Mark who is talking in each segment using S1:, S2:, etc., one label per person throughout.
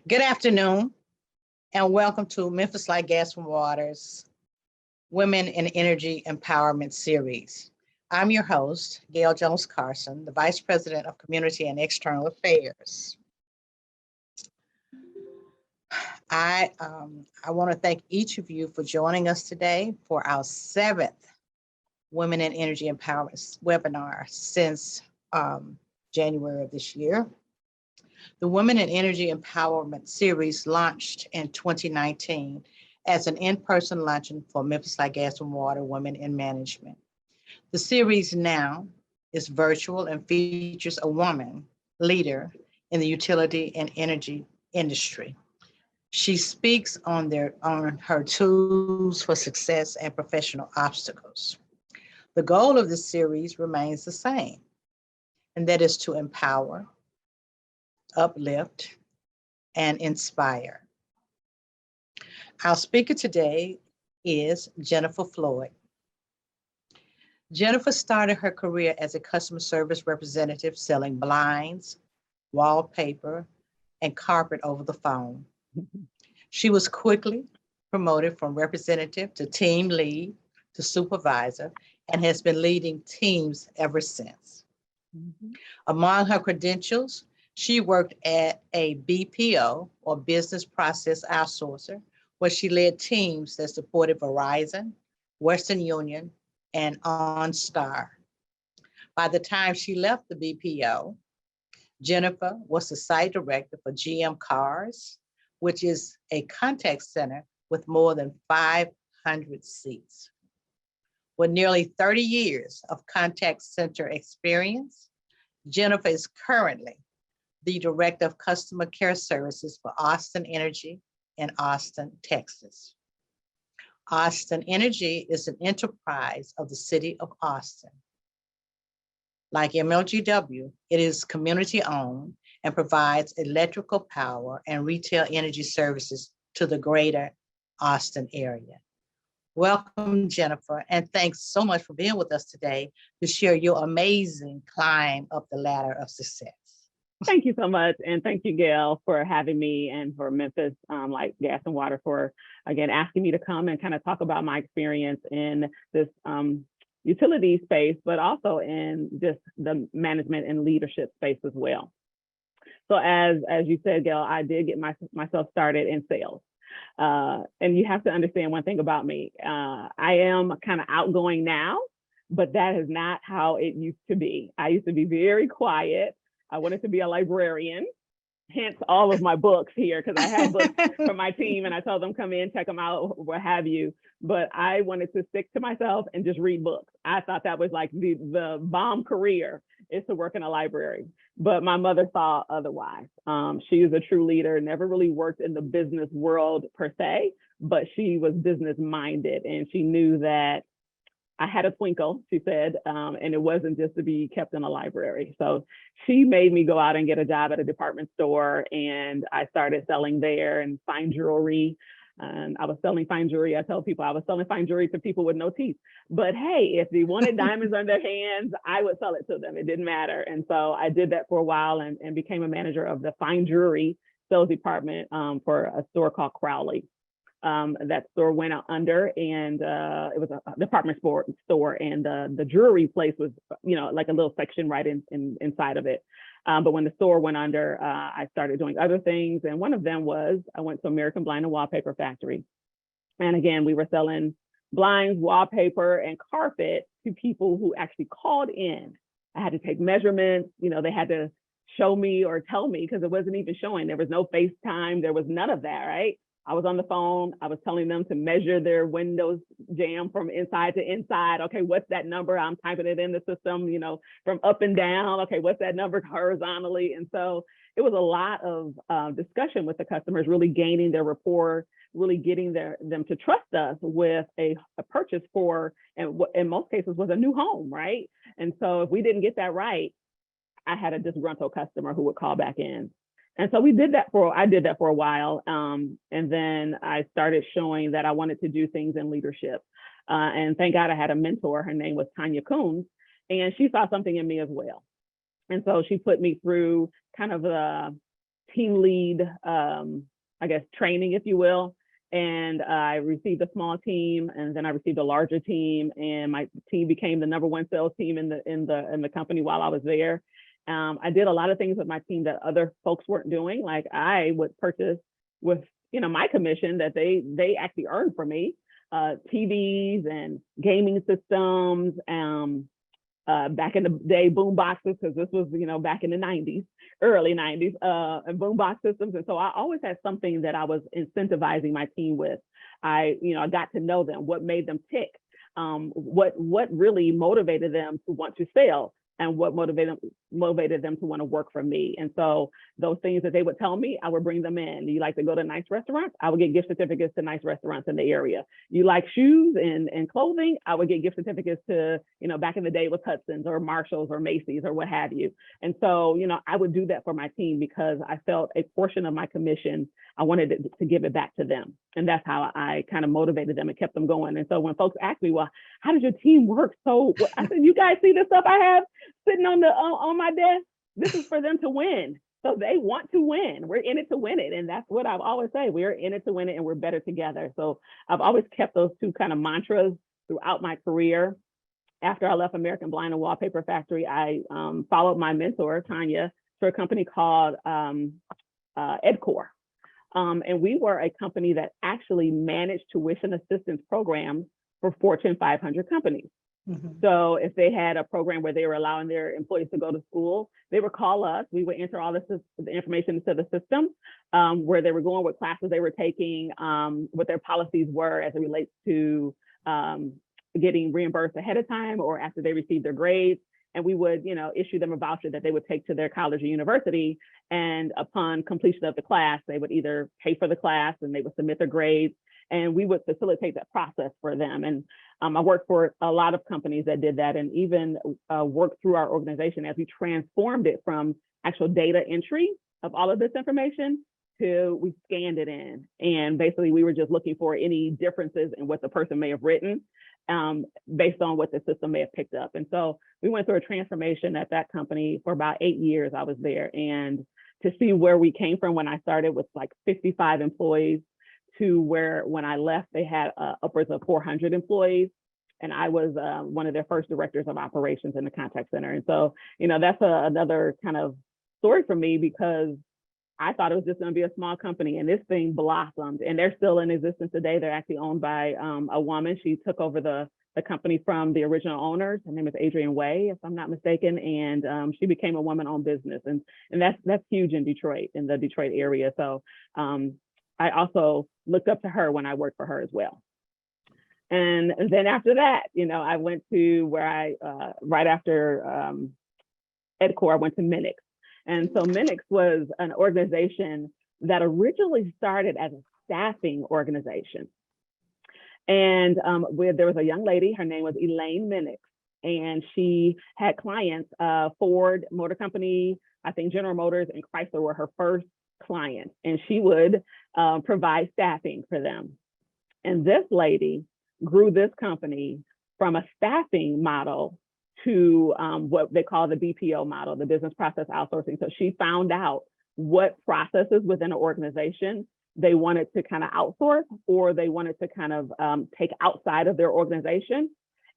S1: Good afternoon, and welcome to Memphis Like Gas and Water's Women in Energy Empowerment Series. I'm your host, Gail Jones Carson, the Vice President of Community and External Affairs. I want to thank each of you for joining us today for our 7th Women in Energy Empowerment webinar since January of this year. The Women in Energy Empowerment series launched in 2019 as an in-person luncheon for Memphis Like Gas and Water Women in Management. The series now is virtual and features a woman leader in the utility and energy industry. She speaks on her tools for success and professional obstacles. The goal of this series remains the same, and that is to empower, uplift, and inspire. Our speaker today is Jennifer Floyd. Jennifer started her career as a customer service representative selling blinds, wallpaper, and carpet over the phone. She was quickly promoted from representative to team lead to supervisor and has been leading teams ever since. Among her credentials, she worked at a BPO, or business process outsourcer, where she led teams that supported Verizon, Western Union, and OnStar. By the time she left the BPO, Jennifer was the site director for GM Cars, which is a contact center with more than 500 seats. With nearly 30 years of contact center experience, Jennifer is currently the Director of Customer Care Services for Austin Energy in Austin, Texas. Austin Energy is an enterprise of the city of Austin. Like MLGW, it is community-owned and provides electrical power and retail energy services to the greater Austin area. Welcome, Jennifer, and thanks so much for being with us today to share your amazing climb up the ladder of success.
S2: Thank you so much. And thank you, Gail, for having me, and for Memphis Like Gas and Water for, again, asking me to come and kind of talk about my experience in this utility space, but also in just the management and leadership space as well. So as you said, Gail, I did get myself started in sales. And you have to understand one thing about me. I am kind of outgoing now, but that is not how it used to be. I used to be very quiet. I wanted to be a librarian, hence all of my books here, because I have books for my team and I told them come in, check them out, what have you. But I wanted to stick to myself and just read books. I thought that was like the bomb career, is to work in a library. But my mother thought otherwise. She is a true leader, never really worked in the business world per se, but she was business minded, and she knew that I had a twinkle, she said, and it wasn't just to be kept in a library. So she made me go out and get a job at a department store, and I started selling there and fine jewelry. And I was selling fine jewelry. I tell people I was selling fine jewelry to people with no teeth. But hey, if they wanted diamonds on their hands, I would sell it to them. It didn't matter. And so I did that for a while and became a manager of the fine jewelry sales department for a store called Crowley. That store went out under, and it was a department store, and the jewelry place was, like a little section right inside of it. But when the store went under, I started doing other things, and one of them was I went to American Blind and Wallpaper Factory, and again we were selling blinds, wallpaper, and carpet to people who actually called in. I had to take measurements. They had to show me or tell me, because it wasn't even showing. There was no FaceTime. There was none of that, right? I was on the phone. I was telling them to measure their windows jamb from inside to inside. Okay, what's that number? I'm typing it in the system, from up and down. Okay, what's that number horizontally? And so it was a lot of discussion with the customers, really gaining their rapport, really getting them to trust us with a purchase for, and what in most cases was a new home, right? And so if we didn't get that right, I had a disgruntled customer who would call back in. And so I did that for a while. And then I started showing that I wanted to do things in leadership. And thank God I had a mentor. Her name was Tanya Coons, and she saw something in me as well. And so she put me through kind of team lead, I guess, training, if you will. And I received a small team, and then I received a larger team, and my team became the #1 sales team in the company while I was there. I did a lot of things with my team that other folks weren't doing. Like I would purchase with my commission that they actually earned for me, TVs and gaming systems, back in the day, boom boxes, because this was, back in the 90s, early 90s, and boom box systems. And so I always had something that I was incentivizing my team with. I got to know them, what made them tick, what really motivated them to want to sell, and what motivated them to want to work for me. And so those things that they would tell me, I would bring them in. You like to go to nice restaurants? I would get gift certificates to nice restaurants in the area. You like shoes and clothing? I would get gift certificates to, back in the day with Hudson's or Marshall's or Macy's or what have you. And so, I would do that for my team because I felt a portion of my commission, I wanted to give it back to them. And that's how I kind of motivated them and kept them going. And so when folks ask me, well, how does your team work? So I said, you guys see this stuff I have sitting on my desk? This is for them to win. So they want to win. We're in it to win it. And that's what I've always say. We're in it to win it, and we're better together. So I've always kept those two kind of mantras throughout my career. After I left American Blind and Wallpaper Factory, I followed my mentor, Tanya, to a company called EdCore. And we were a company that actually managed tuition assistance programs for Fortune 500 companies. Mm-hmm. So if they had a program where they were allowing their employees to go to school, they would call us. We would enter all the information into the system, where they were going, what classes they were taking, what their policies were as it relates to getting reimbursed ahead of time or after they received their grades. And we would, issue them a voucher that they would take to their college or university. And upon completion of the class, they would either pay for the class and they would submit their grades, and we would facilitate that process for them. And I worked for a lot of companies that did that, and even worked through our organization as we transformed it from actual data entry of all of this information to we scanned it in. And basically we were just looking for any differences in what the person may have written, based on what the system may have picked up. And so we went through a transformation at that company for about 8 years. I was there, and to see where we came from when I started with like 55 employees to where when I left, they had upwards of 400 employees. And I was one of their first directors of operations in the contact center. And so, that's another kind of story for me, because I thought it was just going to be a small company, and this thing blossomed, and they're still in existence today. They're actually owned by a woman. She took over the company from the original owners. Her name is Adrienne Way, if I'm not mistaken. And she became a woman-owned business. And that's huge in Detroit, in the Detroit area. So I also looked up to her when I worked for her as well. And then after that, I went to where right after EdCore, I went to Minacs. And so Minacs was an organization that originally started as a staffing organization. And there was a young lady, her name was Elaine Minacs, and she had clients, Ford Motor Company, I think General Motors and Chrysler were her first clients, and she would provide staffing for them. And this lady grew this company from a staffing model to what they call the BPO model, the business process outsourcing. So she found out what processes within an organization they wanted to kind of outsource, or they wanted to kind of take outside of their organization,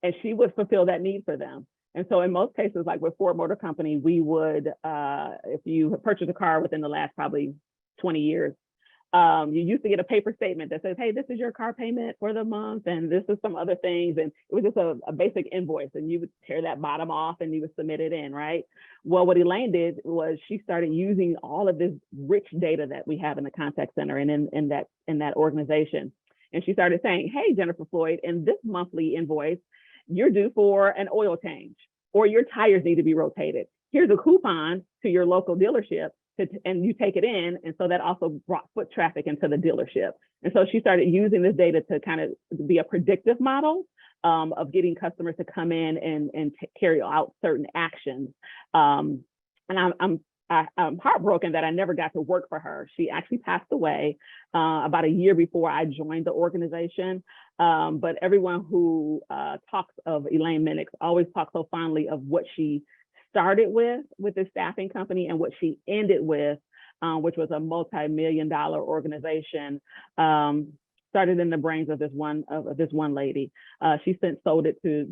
S2: and she would fulfill that need for them. And so in most cases, like with Ford Motor Company, we would, if you have purchased a car within the last probably 20 years, you used to get a paper statement that says, hey, this is your car payment for the month, and this is some other things. And it was just a basic invoice, and you would tear that bottom off and you would submit it in, right? Well, what Elaine did was she started using all of this rich data that we have in the contact center and in that organization. And she started saying, hey, Jennifer Floyd, in this monthly invoice, you're due for an oil change, or your tires need to be rotated. Here's a coupon to your local dealership, and you take it in. And so that also brought foot traffic into the dealership. And so she started using this data to kind of be a predictive model of getting customers to come in and carry out certain actions. And I'm heartbroken that I never got to work for her. She actually passed away about a year before I joined the organization. But everyone who talks of Elaine Minacs always talks so fondly of what she started with the staffing company and what she ended with which was a multi-million-dollar organization, started in the brains of this one lady. She since sold it to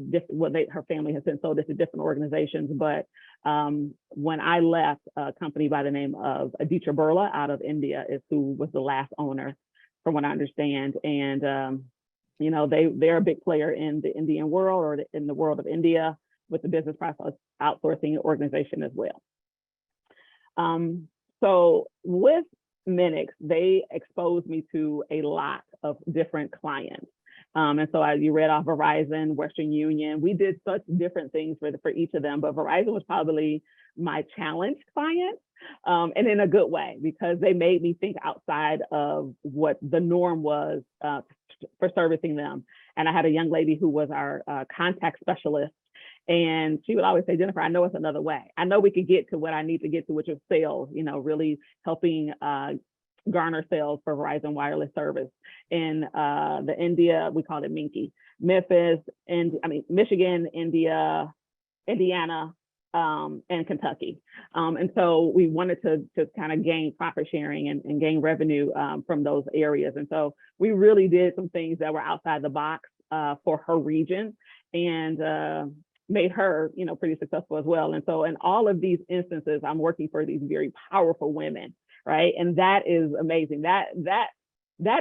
S2: her family has since sold it to different organizations. But when I left, a company by the name of Aditya Birla out of India is who was the last owner, from what I understand. And you know, they're a big player in the Indian world, or in the world of India, with the business process outsourcing organization as well. So with Minacs, they exposed me to a lot of different clients. And so you read off Verizon, Western Union. We did such different things for each of them, but Verizon was probably my challenged client, and in a good way, because they made me think outside of what the norm was for servicing them. And I had a young lady who was our contact specialist, and she would always say, Jennifer, I know it's another way. I know we could get to what I need to get to, which is sales, you know, really helping garner sales for Verizon wireless service. In the India, we called it Minky, Michigan, India, Indiana, and Kentucky. And so we wanted to kind of gain profit sharing and gain revenue from those areas. And so we really did some things that were outside the box for her region, and made her, you know, pretty successful as well. And so in all of these instances, I'm working for these very powerful women, right? And that is amazing. That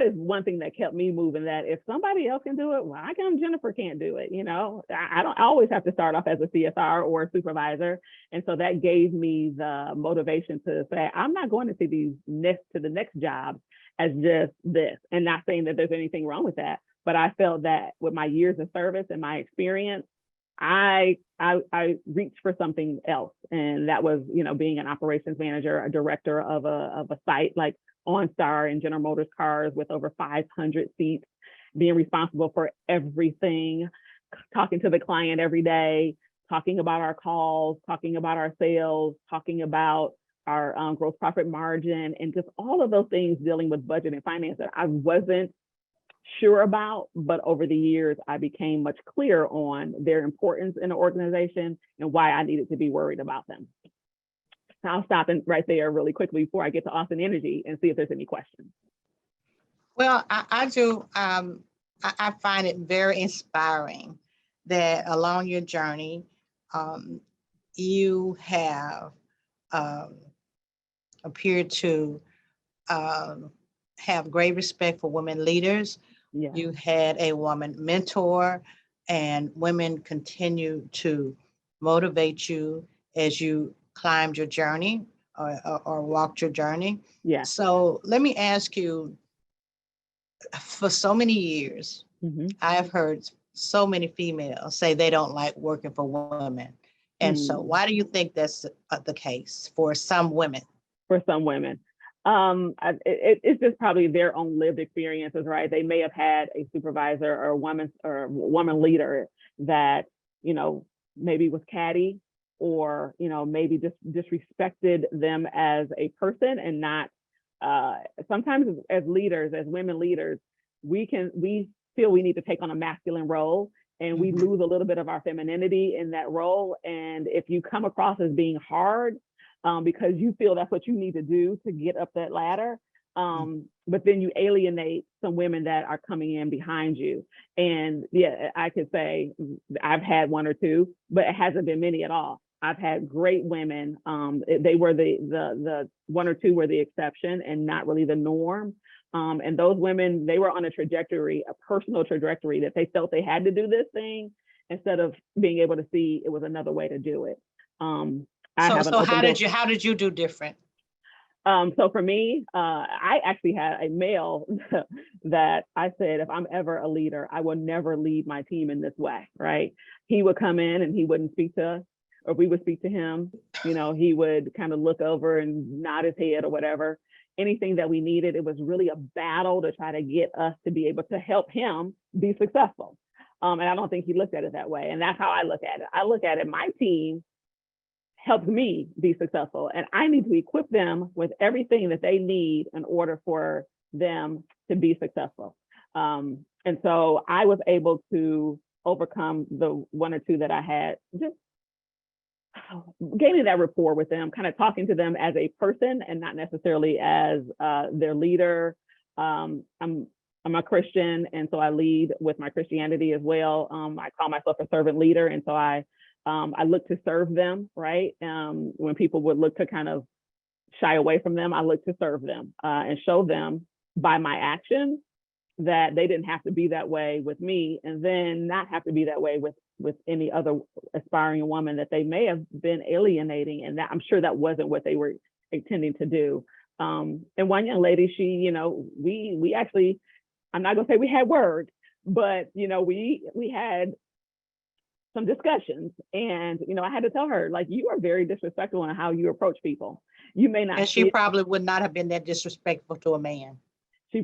S2: is one thing that kept me moving, that if somebody else can do it, well, how come Jennifer can't do it? You know, I always have to start off as a CSR or a supervisor. And so that gave me the motivation to say, I'm not going to see the next job as just this. And not saying that there's anything wrong with that, but I felt that with my years of service and my experience, I reached for something else. And that was, you know, being an operations manager, a director of a site like OnStar and General Motors cars with over 500 seats, being responsible for everything, talking to the client every day, talking about our calls, talking about our sales, talking about our gross profit margin, and just all of those things dealing with budget and finance that I wasn't sure about, but over the years, I became much clearer on their importance in the organization and why I needed to be worried about them. So I'll stop right there really quickly before I get to Austin Energy and see if there's any questions.
S1: Well, I do. I find it very inspiring that along your journey, you have appeared to have great respect for women leaders.
S2: Yeah.
S1: You had a woman mentor, and women continue to motivate you as you climbed your journey or walked your journey.
S2: Yeah.
S1: So let me ask you, for so many years, I have heard so many females say they don't like working for women. And so why do you think that's the case for some women?
S2: For some women. It's just probably their own lived experiences, right? They may have had a supervisor or a woman leader that, you know, maybe was catty, or, you know, maybe just disrespected them as a person, and not, sometimes as leaders, as women leaders, we feel we need to take on a masculine role, and we lose a little bit of our femininity in that role. And if you come across as being hard, because you feel that's what you need to do to get up that ladder, but then you alienate some women that are coming in behind you. And yeah, I could say I've had one or two, but it hasn't been many at all. I've had great women. They were the one or two were the exception and not really the norm. And those women, they were on a trajectory, a personal trajectory, that they felt they had to do this thing instead of being able to see it was another way to do it.
S1: So how did you do different?
S2: So for me, I actually had a male that I said, if I'm ever a leader, I will never lead my team in this way, right? He would come in and he wouldn't speak to us, or we would speak to him. You know, he would kind of look over and nod his head or whatever. Anything that we needed, it was really a battle to try to get us to be able to help him be successful. And I don't think he looked at it that way. And that's how I look at it. I look at it, my team helps me be successful, and I need to equip them with everything that they need in order for them to be successful. And so I was able to overcome the one or two that I had just gaining that rapport with them, kind of talking to them as a person and not necessarily as their leader. I'm a Christian, and so I lead with my Christianity as well. I call myself a servant leader, and so I look to serve them, right? When people would look to kind of shy away from them, I look to serve them and show them by my actions that they didn't have to be that way with me, and then not have to be that way with any other aspiring woman that they may have been alienating, and that I'm sure that wasn't what they were intending to do. And one young lady, she, you know, we actually, I'm not gonna say we had words, but you know, we had some discussions, and you know, I had to tell her, like, you are very disrespectful in how you approach people. You may not.
S1: And she probably would not have been that disrespectful to a man.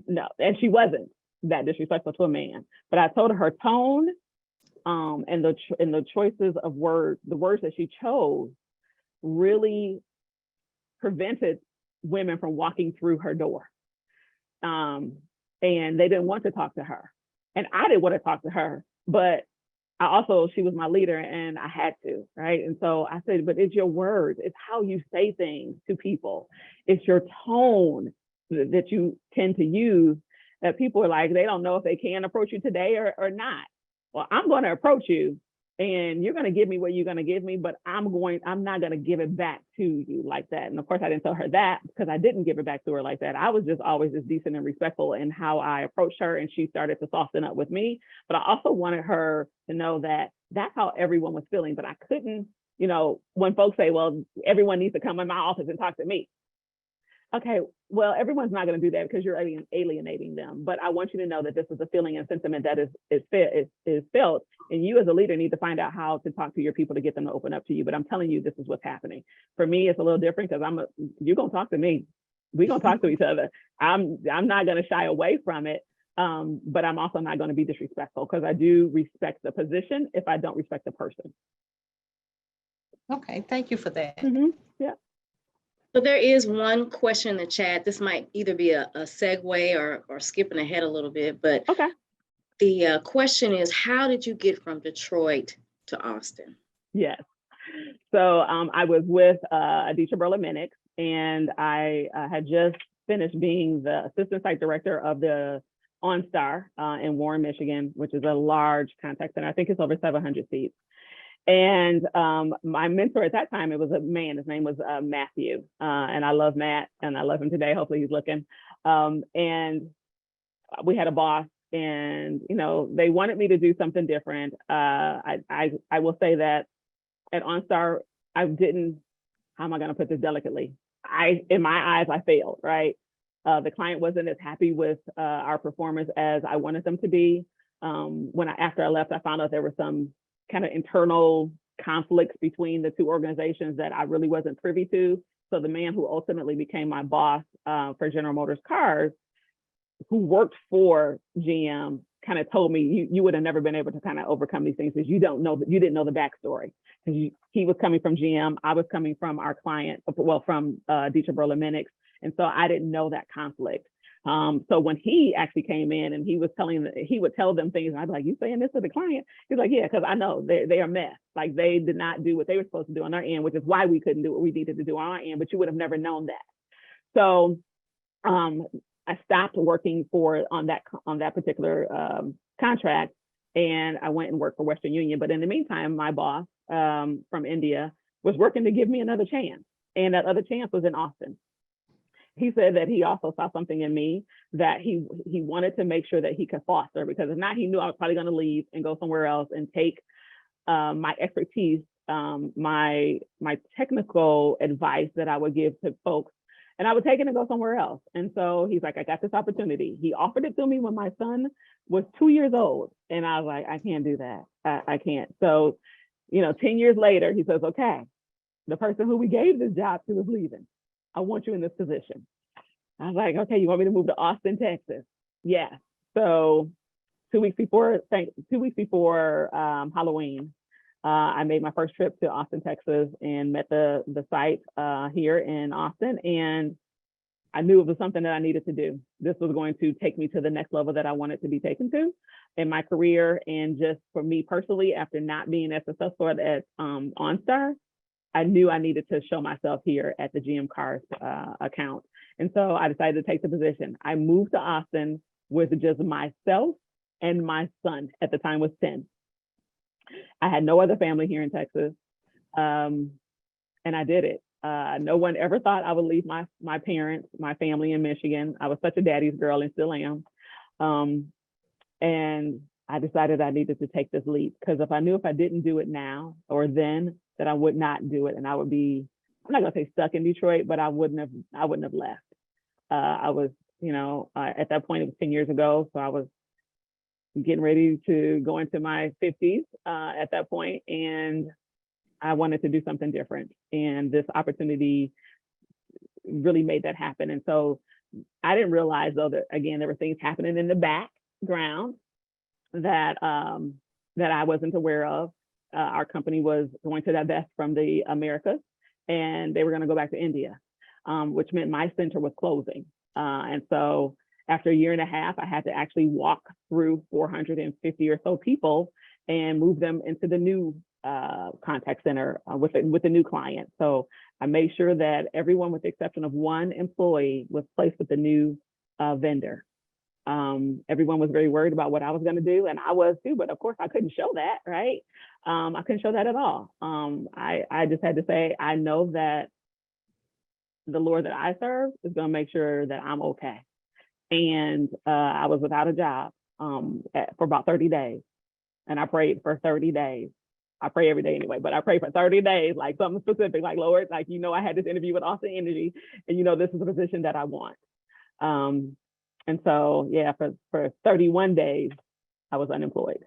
S2: No, and she wasn't that disrespectful to a man. But I told her tone, and the choices of words, the words that she chose, really prevented women from walking through her door. And they didn't want to talk to her, and I didn't want to talk to her, but she was my leader, and I had to, right? And so I said, but it's your words, it's how you say things to people, it's your tone that you tend to use, that people are like, they don't know if they can approach you today or not. Well, I'm going to approach you, and you're going to give me what you're going to give me, but I'm not going to give it back to you like that. And of course, I didn't tell her that, because I didn't give it back to her like that. I was just always just decent and respectful in how I approached her, and she started to soften up with me. But I also wanted her to know that that's how everyone was feeling. But I couldn't, you know, when folks say, well, everyone needs to come in my office and talk to me. Okay, well, everyone's not going to do that because you're alienating them. But I want you to know that this is a feeling and sentiment that is felt, and you as a leader need to find out how to talk to your people to get them to open up to you. But I'm telling you, this is what's happening. For me, it's a little different, because you're going to talk to me. We're going to talk to each other. I'm not going to shy away from it, but I'm also not going to be disrespectful, because I do respect the position if I don't respect the person.
S1: Okay, thank you for that.
S2: Mm-hmm. Yeah.
S3: So there is one question in the chat. This might either be a segue or skipping ahead a little bit, but
S2: okay.
S3: The question is, how did you get from Detroit to Austin?
S2: Yes. So I was with Aditya Birla Minacs, and I had just finished being the assistant site director of the OnStar in Warren, Michigan, which is a large contact center. I think it's over 700 seats. And my mentor at that time, it was a man, his name was Matthew. And I love Matt, and I love him today. Hopefully he's looking. And we had a boss, and, you know, they wanted me to do something different. I will say that at OnStar, I didn't, how am I going to put this delicately? In my eyes, I failed, right? The client wasn't as happy with our performance as I wanted them to be. After I left, I found out there were some kind of internal conflicts between the two organizations that I really wasn't privy to. So the man who ultimately became my boss for General Motors Cars, who worked for GM, kind of told me, you would have never been able to kind of overcome these things because you didn't know the backstory. Because he was coming from GM, I was coming from our client, well, from Aditya Birla Minacs, and so I didn't know that conflict. So when he actually came in and he would tell them things, and I'd be like, you saying this to the client? He's like, yeah, because I know they are mess. Like, they did not do what they were supposed to do on their end, which is why we couldn't do what we needed to do on our end, but you would have never known that. So I stopped working on that particular contract, and I went and worked for Western Union. But in the meantime, my boss from India was working to give me another chance, and that other chance was in Austin. He said that he also saw something in me that he wanted to make sure that he could foster, because if not, he knew I was probably going to leave and go somewhere else and take my expertise, my technical advice that I would give to folks, and I would take it and go somewhere else. And so he's like, I got this opportunity. He offered it to me when my son was 2 years old. And I was like, I can't do that. I can't. So, 10 years later, he says, okay, the person who we gave this job to is leaving. I want you in this position. I was like, okay, you want me to move to Austin, Texas? Yeah. So 2 weeks before Halloween, I made my first trip to Austin, Texas, and met the site here in Austin. And I knew it was something that I needed to do. This was going to take me to the next level that I wanted to be taken to in my career. And just for me personally, after not being as successful at OnStar, I knew I needed to show myself here at the GM Cars account. And so I decided to take the position. I moved to Austin with just myself and my son, at the time was 10. I had no other family here in Texas. And I did it. No one ever thought I would leave my parents, my family in Michigan. I was such a daddy's girl and still am. And I decided I needed to take this leap, because if I knew if I didn't do it now or then, that I would not do it. And I would be, I'm not gonna say stuck in Detroit, but I wouldn't have left. I was, at that point, it was 10 years ago. So I was getting ready to go into my 50s at that point, and I wanted to do something different. And this opportunity really made that happen. And so I didn't realize, though, that again, there were things happening in the background that I wasn't aware of. Our company was going to divest from the Americas, and they were going to go back to India, which meant my center was closing. And so after a year and a half, I had to actually walk through 450 or so people and move them into the new contact center with the new client. So I made sure that everyone, with the exception of one employee, was placed with the new vendor. Everyone was very worried about what I was going to do, and I was too, but of course I couldn't show that, right? I couldn't show that at all. I just had to say, I know that the Lord that I serve is going to make sure that I'm okay. And I was without a job for about 30 days. And I prayed for 30 days. I pray every day anyway, but I prayed for 30 days, like something specific, like, Lord, like, I had this interview with Austin Energy, and this is the position that I want. And so, yeah, for 31 days, I was unemployed.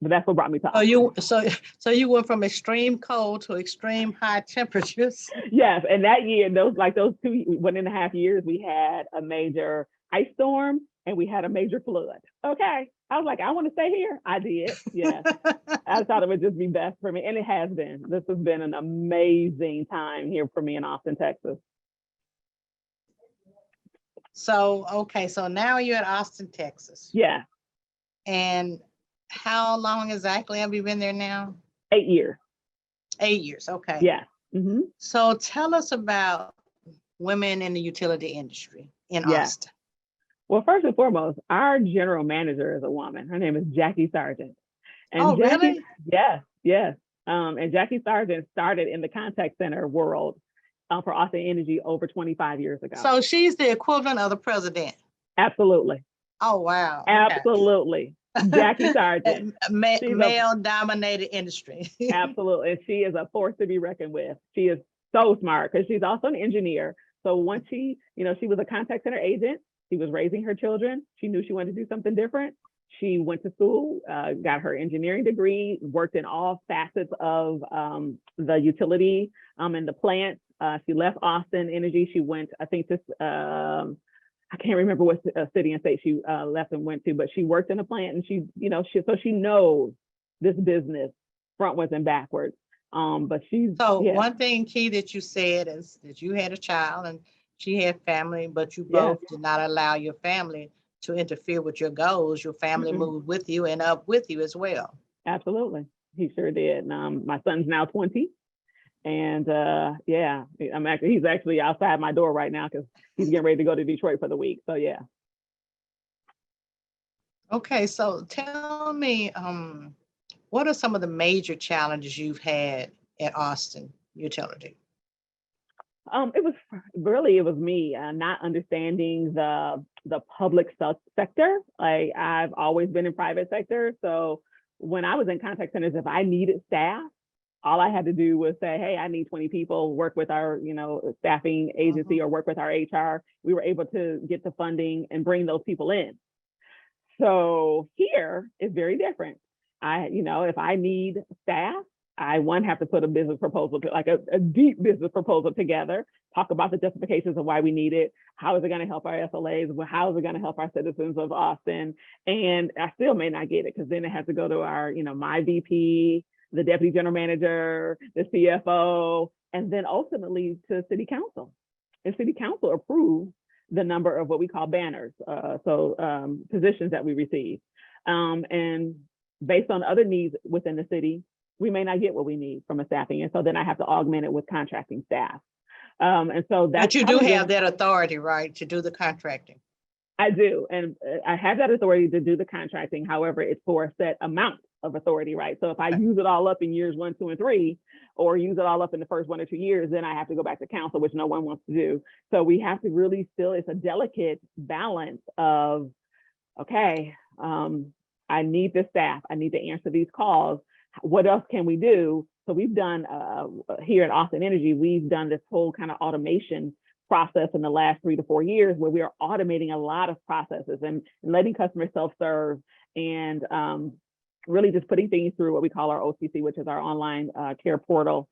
S2: But that's what brought me to Austin.
S1: So you went from extreme cold to extreme high temperatures.
S2: Yes, and that year, those 1.5 years, we had a major ice storm and we had a major flood. Okay, I was like, I want to stay here. I did. Yeah, I thought it would just be best for me, and it has been. This has been an amazing time here for me in Austin, Texas.
S1: So, okay, so now you're at Austin, Texas.
S2: Yeah.
S1: And how long exactly have you been there now?
S2: 8 years.
S1: 8 years, okay.
S2: Yeah. Mm-hmm.
S1: So tell us about women in the utility industry in Austin.
S2: Well, first and foremost, our general manager is a woman. Her name is Jackie Sargent. And Jackie,
S1: really?
S2: Yes. And Jackie Sargent started in the contact center world for Austin Energy over 25 years ago.
S1: So she's the equivalent of the president.
S2: Absolutely.
S1: Oh, wow.
S2: Okay. Absolutely. Jackie Sargent.
S1: Male-dominated industry.
S2: Absolutely. And she is a force to be reckoned with. She is so smart because she's also an engineer. So once she was a contact center agent, she was raising her children. She knew she wanted to do something different. She went to school, got her engineering degree, worked in all facets of the utility and the plant. She left Austin Energy. She went, I think I can't remember what city and state she left and went to, but she worked in a plant, and she knows this business frontwards and backwards. But one thing key that you said is that you had a child and she had family, but you both did not allow your family to interfere with your goals. Your family moved with you and up with you as well. Absolutely. He sure did. My son's now 20. And he's actually outside my door right now because he's getting ready to go to Detroit for the week. So yeah. Okay, so tell me, what are some of the major challenges you've had at Austin Utility? It was me not understanding the public sector. Like, I've always been in private sector. So when I was in contact centers, if I needed staff, all I had to do was say, hey, I need 20 people, work with our, staffing agency or work with our HR. We were able to get the funding and bring those people in. So here it's very different. If I need staff, I have to put a business proposal, like a deep business proposal together, talk about the justifications of why we need it. How is it going to help our SLAs? How is it going to help our citizens of Austin? And I still may not get it because then it has to go to our, my VP, the deputy general manager, the CFO, and then ultimately to city council. And city council approves the number of what we call banners, positions that we receive. And based on other needs within the city, we may not get what we need from a staffing. And so then I have to augment it with contracting staff. And so that's—
S1: But you do have that authority, right, to do the contracting?
S2: I do. And I have that authority to do the contracting. However, it's for a set amount of authority, right? So if I use it all up in years 1, 2, and 3, or use it all up in the first 1 or 2 years, then I have to go back to council, which no one wants to do. So we have to really still, it's a delicate balance of, okay, I need the staff, I need to answer these calls. What else can we do? So we've done, here at Austin Energy, we've done this whole kind of automation process in the last 3 to 4 years, where we are automating a lot of processes and letting customers self-serve, and really just putting things through what we call our OCC, which is our online care portal.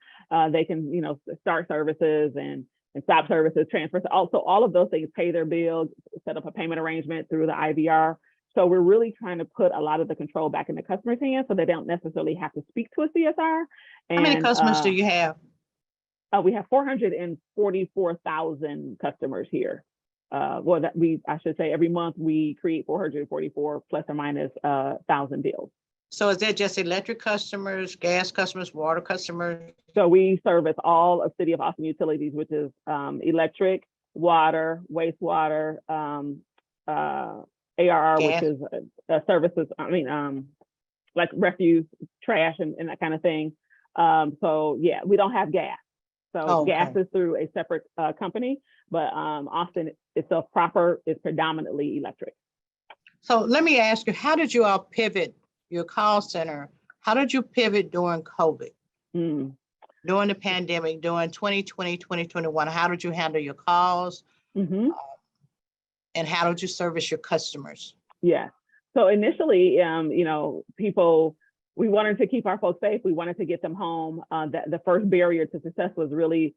S2: They can, you know, start services and stop services, transfer. Also, all of those things, pay their bills, set up a payment arrangement through the IVR. So we're really trying to put a lot of the control back in the customer's hands, so they don't necessarily have to speak to a CSR. And,
S1: how many customers do you have?
S2: We have 444,000 customers here. Well, I should say every month we create 444 plus or minus 1,000 bills.
S1: So is that just electric customers, gas customers, water customers?
S2: So we service all of City of Austin utilities, which is electric, water, wastewater, ARR,
S1: Gas.
S2: which is services, like refuse, trash, and that kind of thing. So yeah, we don't have gas. So gas is through a separate company, but Austin itself proper is predominantly electric.
S1: So let me ask you, how did you all pivot your call center? How did you pivot during COVID? During the pandemic, during 2020, 2021, how did you handle your calls? And how did you service your customers? Yeah.
S2: So initially, you know, we wanted to keep our folks safe. We wanted to get them home. The first barrier to success was really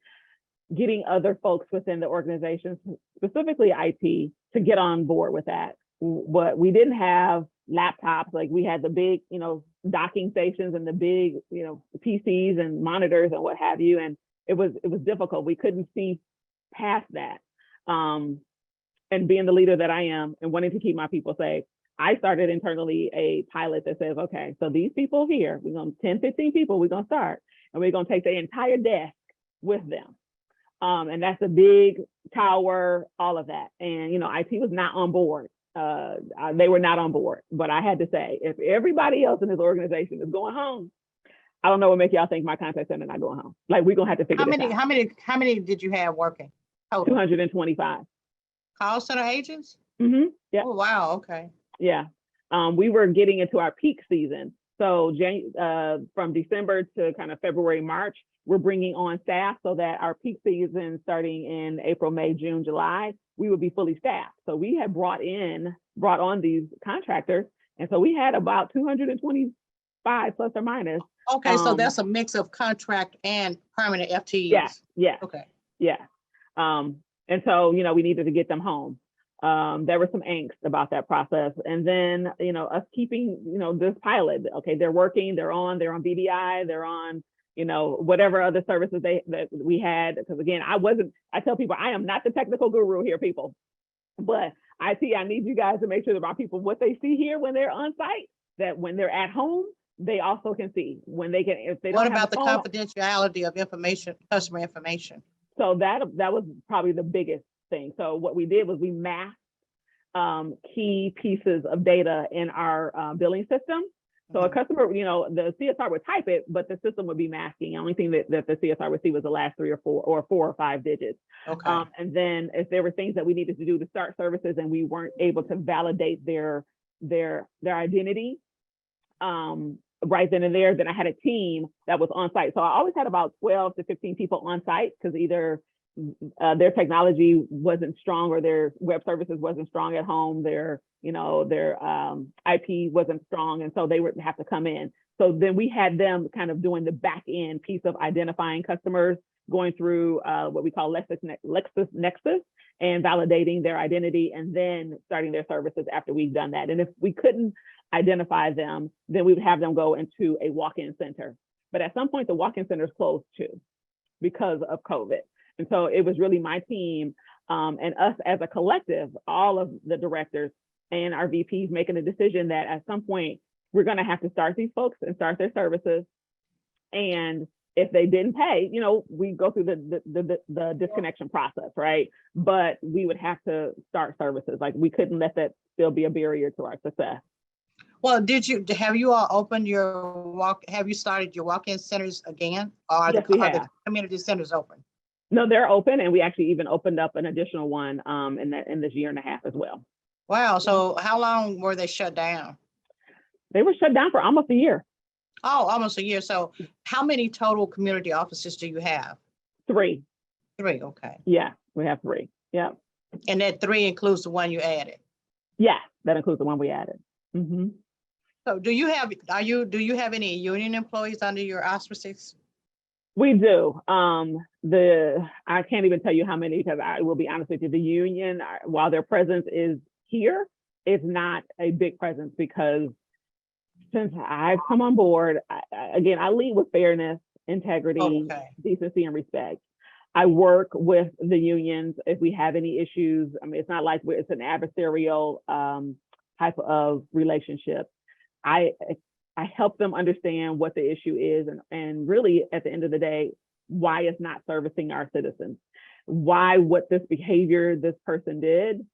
S2: getting other folks within the organization, specifically IT, to get on board with that. But we didn't have laptops. Like, we had the big, you know, docking stations and the big, you know, PCs and monitors and what have you. And it was difficult. We couldn't see past that. And being the leader that I am and wanting to keep my people safe, I started internally a pilot that says, okay, so these people here, we're going to 10, 15 people, we're going to start, and we're going to take the entire desk with them. And that's a big tower, all of that. And, you know, IT was not on board. They were not on board, but I had to say, if everybody else in this organization is going home, I don't know what make y'all think my contact center not going home. Like, we're going to have to figure this out.
S1: How many did you have working? Total?
S2: 225.
S1: Call center agents?
S2: Yeah.
S1: Oh, wow. Okay.
S2: Yeah. We were getting into our peak season. So from December to kind of February, March, we're bringing on staff so that our peak season starting in April, May, June, July, we would be fully staffed. So we had brought on these contractors. And so we had about 225 plus or minus.
S1: Okay. So that's a mix of contract and permanent FTEs.
S2: Yeah. Yeah.
S1: Okay.
S2: Yeah. And so, you know, we needed to get them home. There was some angst about that process. And then, you know, us keeping, you know, this pilot, okay, they're working, they're on BDI, they're on, you know, whatever other services that we had. Because again, I tell people, I am not the technical guru here, people, but I need you guys to make sure that my people, what they see here when they're on site, that when they're at home, they also can see when they can, if they don't have the
S1: confidentiality of information, customer information? So
S2: that was probably the biggest thing. So what we did was we masked key pieces of data in our billing system. So a customer, you know, the CSR would type it, but the system would be masking. The only thing that the CSR would see was the last 3 or 4 or 4 or 5 digits. Okay. And then if there were things that we needed to do to start services and we weren't able to validate their identity right then and there, then I had a team that was on site. So I always had about 12 to 15 people on site, because either their technology wasn't strong or their web services wasn't strong at home, their IP wasn't strong, and so they would have to come in. So then we had them kind of doing the back end piece of identifying customers, going through what we call LexisNexis and validating their identity, and then starting their services after we've done that. And if we couldn't identify them, then we would have them go into a walk-in center. But at some point, the walk-in centers closed too because of COVID. And so it was really my team and us as a collective, all of the directors and our VPs, making a decision that at some point we're going to have to start these folks and start their services. And if they didn't pay, we go through the disconnection process, right? But we would have to start services. Like, we couldn't let that still be a barrier to our success.
S1: Well, have you all opened have you started your walk-in centers again? Or are
S2: Yes,
S1: the community centers open?
S2: No, they're open, and we actually even opened up an additional one in this year and a half as well.
S1: Wow. So how long were they shut down?
S2: They were shut down for almost a year.
S1: Oh, almost a year. So how many total community offices do you have?
S2: 3.
S1: 3, okay.
S2: Yeah, we have 3. Yeah.
S1: And that 3 includes the one you added?
S2: Yeah, that includes the one we added. Mm-hmm.
S1: So do you have any union employees under your auspices?
S2: We do. I can't even tell you how many, because I will be honest with you, the union, while their presence is here, is not a big presence, because since I've come on board, I lead with fairness, integrity, decency, and respect. I work with the unions if we have any issues. I mean, it's not like it's an adversarial type of relationship. I help them understand what the issue is, and really, at the end of the day, why it's not servicing our citizens. Why what this behavior this person did,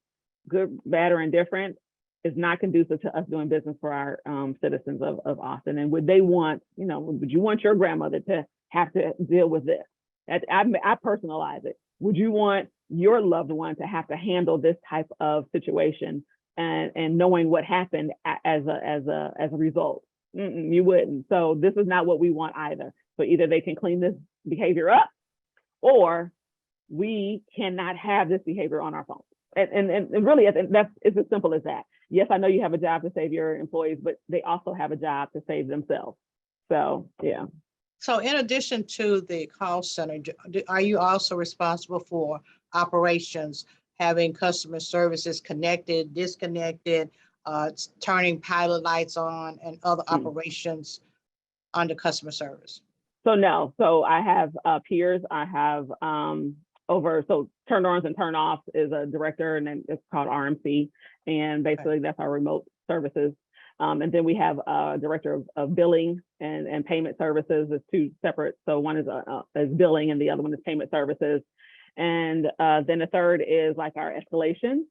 S2: good, bad, or indifferent, is not conducive to us doing business for our citizens of Austin. And would you want your grandmother to have to deal with this? I personalize it. Would you want your loved one to have to handle this type of situation and knowing what happened as a result? You wouldn't. So this is not what we want either. So either they can clean this behavior up, or we cannot have this behavior on our phone. And really, it's as simple as that. Yes, I know you have a job to save your employees, but they also have a job to save themselves. So, yeah.
S1: So in addition to the call center, are you also responsible for operations, having customer services connected, disconnected, turning pilot lights on, and other operations under customer service?
S2: So no. So I have peers. I have turn ons and turn offs is a director, and then it's called RMC. And basically that's our remote services. And then we have a director of billing and payment services. It's 2 separate. So one is billing, and the other one is payment services. And then the third is like our escalations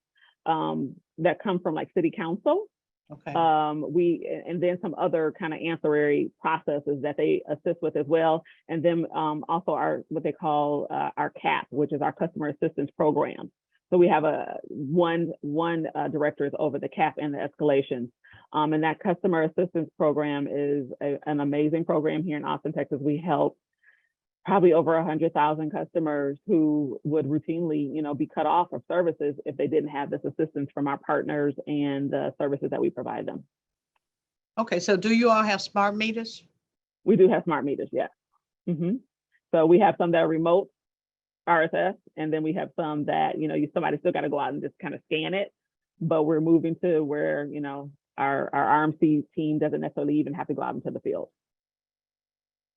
S2: that come from like city council.
S1: Okay.
S2: And then some other kind of ancillary processes that they assist with as well. And then also what they call our CAP, which is our customer assistance program. So we have one director is over the CAP and the escalations. And that customer assistance program is an amazing program here in Austin, Texas. We help probably over 100,000 customers who would routinely, be cut off of services if they didn't have this assistance from our partners and the services that we provide them.
S1: Okay, so do you all have smart meters?
S2: We do have smart meters, yes. Mm-hmm. So we have some that are remote RSS, and then we have some that, somebody still got to go out and just kind of scan it. But we're moving to where, our RMC team doesn't necessarily even have to go out into the field.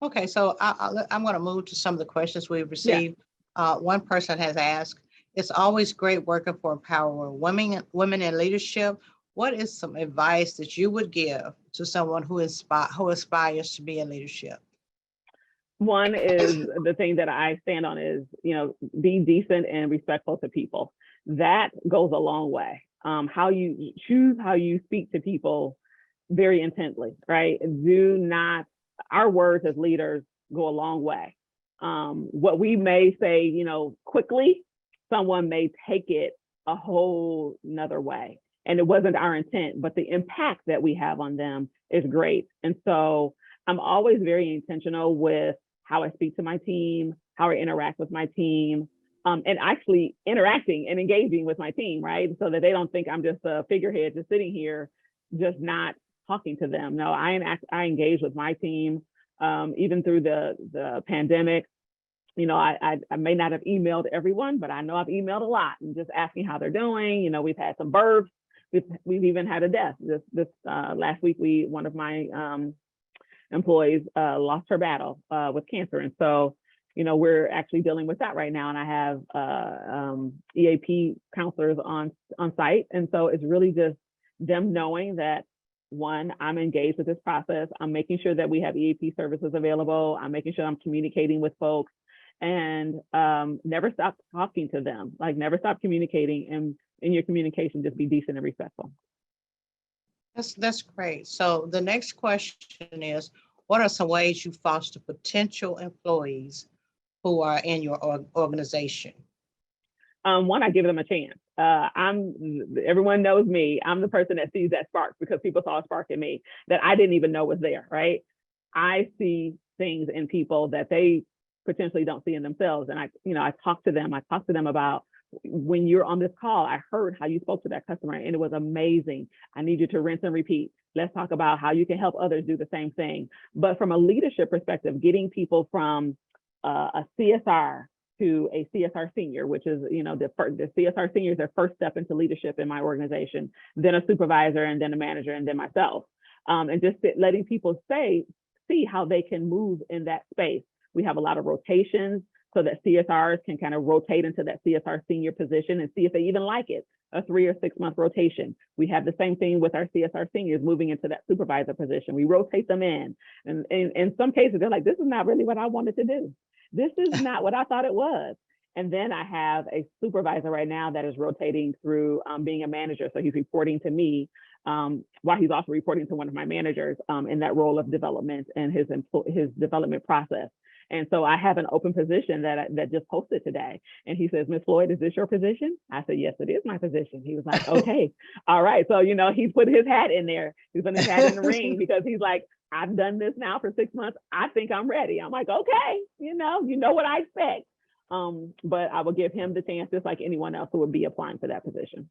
S1: Okay, so I'm going to move to some of the questions we've received. Yeah. One person has asked, it's always great working for empowering women in leadership. What is some advice that you would give to someone who aspires to be in leadership?
S2: One is the thing that I stand on is, be decent and respectful to people. That goes a long way. How you choose how you speak to people very intently, right? Our words as leaders go a long way. What we may say, quickly, someone may take it a whole nother way. And it wasn't our intent, but the impact that we have on them is great. And so I'm always very intentional with how I speak to my team, how I interact with my team, and actually interacting and engaging with my team, right? So that they don't think I'm just a figurehead just sitting here, just not talking to them. No, I engage with my team, even through the pandemic. I may not have emailed everyone, but I know I've emailed a lot and just asking how they're doing. We've had some births. We've even had a death. This last week, one of my employees lost her battle with cancer. And so, we're actually dealing with that right now. And I have EAP counselors on site. And so it's really just them knowing that one, I'm engaged with this process. I'm making sure that we have EAP services available. I'm making sure I'm communicating with folks, and never stop talking to them. Like, never stop communicating, and in your communication, just be decent and respectful.
S1: That's great. So the next question is, what are some ways you foster potential employees who are in your organization?
S2: One, I give them a chance. Everyone knows me. I'm the person that sees that spark, because people saw a spark in me that I didn't even know was there, right? I see things in people that they potentially don't see in themselves. And I talk to them about, when you're on this call, I heard how you spoke to that customer and it was amazing. I need you to rinse and repeat. Let's talk about how you can help others do the same thing. But from a leadership perspective, getting people from a CSR to a CSR senior, which is, the CSR senior is their first step into leadership in my organization, then a supervisor, and then a manager, and then myself. And just letting people see how they can move in that space. We have a lot of rotations, so that CSRs can kind of rotate into that CSR senior position and see if they even like it, a 3 or 6 month rotation. We have the same thing with our CSR seniors moving into that supervisor position. We rotate them in. And in some cases, they're like, this is not really what I wanted to do. This is not what I thought it was. And then I have a supervisor right now that is rotating through being a manager. So he's reporting to me while he's also reporting to one of my managers in that role of development and his development process. And so I have an open position that just posted today. And he says, Ms. Floyd, is this your position? I said, yes, it is my position. He was like, okay, all right. So, he's put his hat in there. He's put his hat in the ring, because he's like, I've done this now for 6 months. I think I'm ready. I'm like, okay, you know what I expect. But I will give him the chance, just like anyone else who would be applying for that position.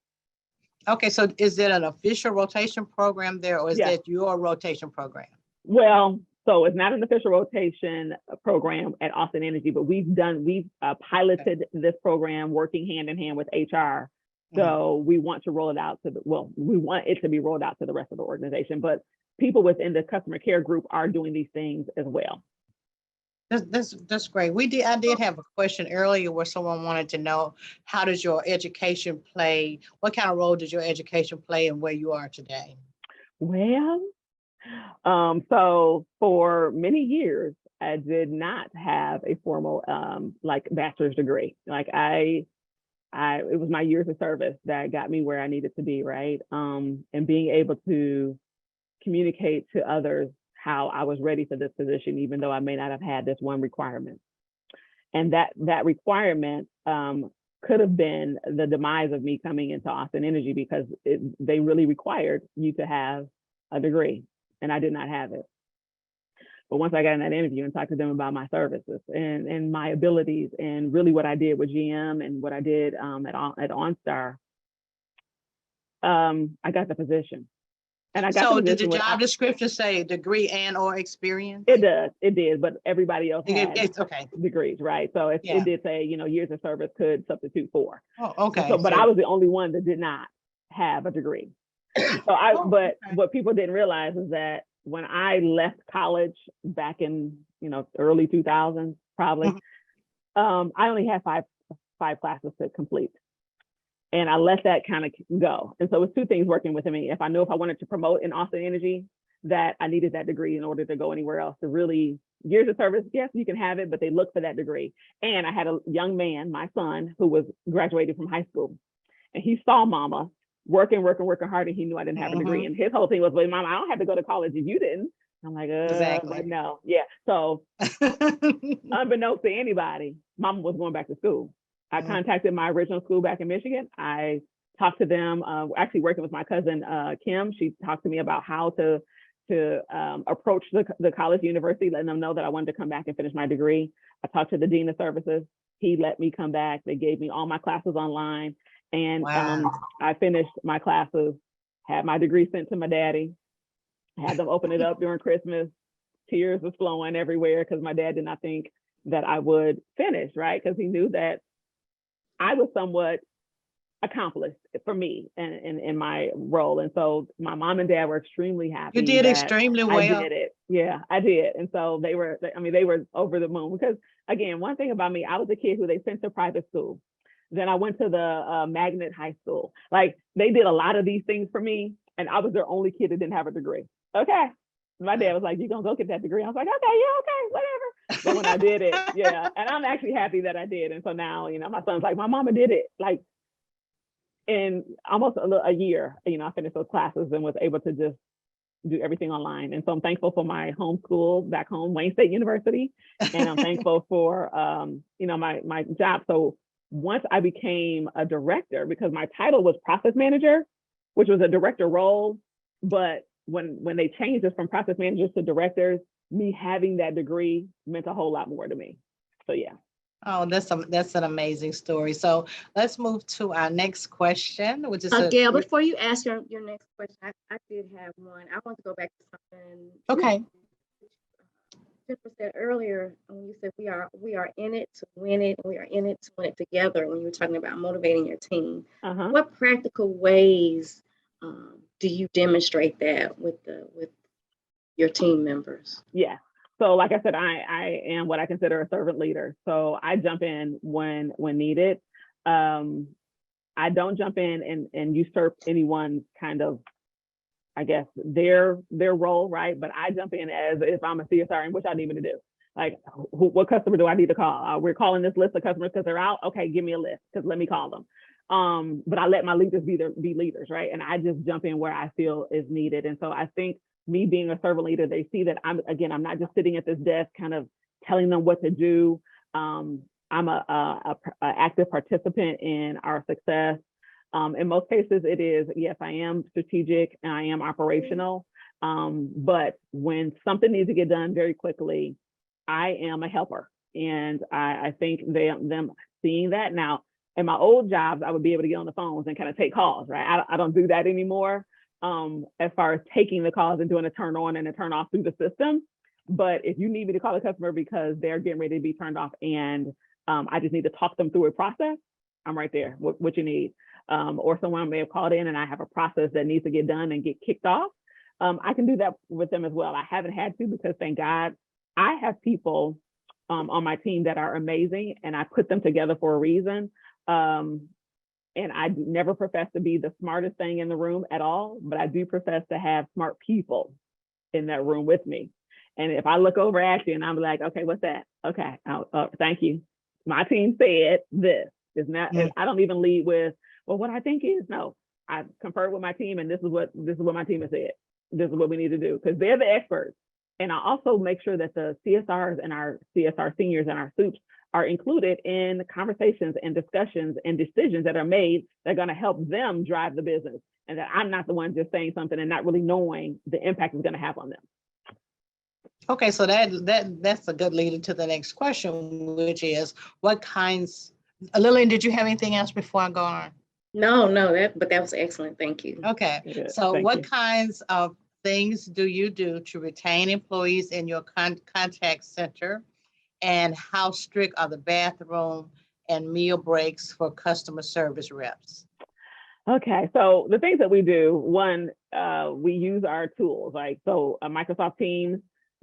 S1: Okay, so is it an official rotation program there, or is that your rotation program?
S2: Well, so it's not an official rotation program at Austin Energy, but we've piloted this program working hand in hand with HR. So we want to roll it out we want it to be rolled out to the rest of the organization, but people within the customer care group are doing these things as well.
S1: That's great. I did have a question earlier where someone wanted to know, how does your education play? What kind of role does your education play in where you are today?
S2: Well, so for many years, I did not have a formal bachelor's degree. It was my years of service that got me where I needed to be, right? And being able to communicate to others how I was ready for this position, even though I may not have had this one requirement. And that requirement could have been the demise of me coming into Austin Energy, because they really required you to have a degree, and I did not have it. But once I got in that interview and talked to them about my services and my abilities, and really what I did with GM and what I did at OnStar, I got the position. And I got
S1: so did the job description say degree and or experience?
S2: It did, but everybody else had degrees, right? So it did say, years of service could substitute for.
S1: Oh, okay.
S2: But I was the only one that did not have a degree. So what people didn't realize is that when I left college back in, early 2000s, probably, I only had five classes to complete. And I let that kind of go. And so it was two things working with me. If I wanted to promote in Austin Energy, that I needed that degree in order to go anywhere else. To really, years of service, yes, you can have it, but they look for that degree. And I had a young man, my son, who was graduating from high school. And he saw mama working hard, and he knew I didn't have a degree. And his whole thing was, well, mama, I don't have to go to college if you didn't. I'm like, exactly. No. Yeah. So unbeknownst to anybody, mama was going back to school. I contacted my original school back in Michigan. I talked to them, actually working with my cousin, Kim. She talked to me about how to approach the college university, letting them know that I wanted to come back and finish my degree. I talked to the dean of services. He let me come back. They gave me all my classes online. And I finished my classes, had my degree sent to my daddy, had them open it up during Christmas. Tears was flowing everywhere because my dad did not think that I would finish, right? Because he knew that I was somewhat accomplished for me in my role. And so my mom and dad were extremely happy.
S1: You did extremely well.
S2: I did it. Yeah, I did. And so they were over the moon, because again, one thing about me, I was a kid who they sent to private school. Then I went to the magnet high school. Like, they did a lot of these things for me. and I was their only kid that didn't have a degree. Okay. My dad was like, "You're gonna go get that degree." I was like, "Okay, yeah, okay, whatever." But when I did it, yeah, and I'm actually happy that I did. And so now, my son's like, "My mama did it like in almost a year." I finished those classes and was able to just do everything online. And so I'm thankful for my homeschool back home, Wayne State University, and I'm thankful for my job. So once I became a director, because my title was process manager, which was a director role, but when they changed us from process managers to directors, me having that degree meant a whole lot more to me. So yeah.
S1: Oh, that's an amazing story. So let's move to our next question, which is
S3: Gail, before you ask your next question, I did have one. I want to go back to something.
S1: Okay.
S3: Jennifer said earlier when you said we are in it to win it, and we are in it to win it together. When you were talking about motivating your team, what practical ways do you demonstrate that with your team members?
S2: Yeah. So like I said, I am what I consider a servant leader. So I jump in when needed. I don't jump in and usurp anyone's kind of, I guess, their role, right? But I jump in as if I'm a CSR, and which I need me to do. Like, what customer do I need to call? We're calling this list of customers because they're out. Okay, give me a list because let me call them. But I let my leaders be leaders, right? And I just jump in where I feel is needed. And so I think me being a servant leader, they see that I'm not just sitting at this desk kind of telling them what to do. I'm a active participant in our success. In most cases, it is, yes, I am strategic and I am operational. But when something needs to get done very quickly, I am a helper. And I think them seeing that now. In my old jobs, I would be able to get on the phones and kind of take calls, right? I don't do that anymore. As far as taking the calls and doing a turn on and a turn off through the system. But if you need me to call a customer because they're getting ready to be turned off and I just need to talk them through a process, I'm right there, what you need. Or someone may have called in and I have a process that needs to get done and get kicked off. I can do that with them as well. I haven't had to because thank God I have people on my team that are amazing and I put them together for a reason. And I never profess to be the smartest thing in the room at all, but I do profess to have smart people in that room with me. And if I look over at you and I'm like, okay, what's that? Okay, thank you. My team said this. It's not. I don't even lead with, well, what I think is, no. I conferred with my team, and this is what my team has said. This is what we need to do because they're the experts. And I also make sure that the CSRs and our CSR seniors and our SUPs are included in conversations and discussions and decisions that are made that are going to help them drive the business, and that I'm not the one just saying something and not really knowing the impact it's going to have on them.
S1: Okay, so that's a good lead into the next question, which is what kinds. Lillian, did you have anything else before I go on?
S3: No, but that was excellent. Thank you.
S1: Okay, so what kinds of things do you do to retain employees in your contact center? And how strict are the bathroom and meal breaks for customer service reps?
S2: Okay, so the things that we do, one, we use our tools, like Microsoft Teams.